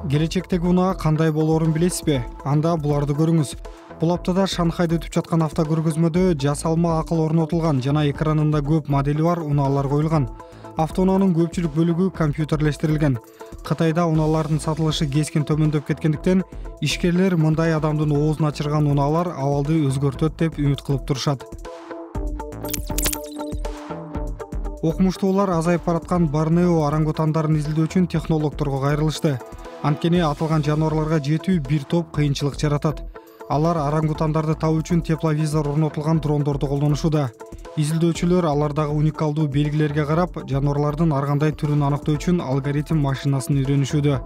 Келечектеги унаа кандай болоорун билесизби? Анда буларды көрүңүз. Бул аптада Шанхайда өтүп жаткан автокөргөзмөдө жасалма акыл орнотулган жана экранында көп модели бар унаалар коюлган. Автоунаанын көпчүлүк бөлүгү компьютерлештирилген. Кытайда унаалардын сатылышы кескин төмөндөп кеткендиктен, ишкерлер мындай адамдын оозун ачырган унаалар абалды өзгөртөт деп үмүт кылып турушат. Окумуштуулар азайып бараткан Борнео орангутандарын изилдөө үчүн технологдорго кайрылышты. Анткени аталган жаныбарларга жетүү бир топ кыйынчылык жаратат. Алар орангутандарды табуу үчүн тепловизор орнотулган дрондорду колдонушууда. Изилдөөчүлөр алардагы уникалдуу белгилерге карап, жаныбарлардын ар кандай түрүн аныктоо үчүн алгоритм машинасын үйрөнүшүүдө.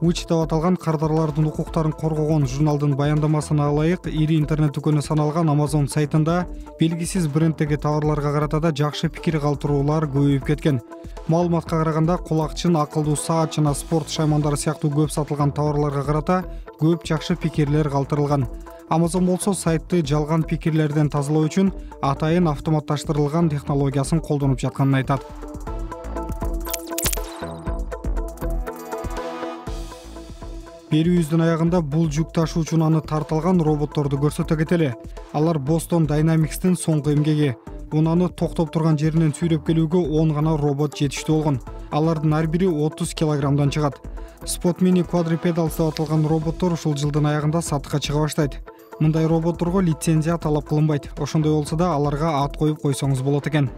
Уч деп аталган кардарлардын укуктарын коргогон журналдын баяндамасына ылайык, ири интернет дүкөнү саналган Amazon сайтында белгисиз бренддеги товарларга карата да жакшы пикир калтыруулар көбөйүп кеткен. Маалыматка караганда, кулакчын, акылдуу саат жана спорт шаймандары сыяктуу көп сатылган товарларга карата көп жакшы пикирлер калтырылган. Amazon болсо сайтты жалган пикирлерден тазалоо үчүн атайын автоматташтырылган технологиясын колдонуп жатканын айтат. Берүүбүздүн аягында бул жүк ташуучу унаны тарта алган роботторду көрсөтө кетели. Алар Boston Dynamics'тин соңку эмгеги. Унаны токтоп турган жеринен сүйрөп келүүгө 10 гана робот жетиштүү болгон. Алардын ар бири 30 килограммдан чыгат. Spot Mini Quadrupedals деп аталган роботтор ушул жылдын аягында сатыкка чыга баштайт. Мындай роботторго лицензия талап кылынбайт. Ошондой болсо да аларга ат коюп койсоңуз болот экен.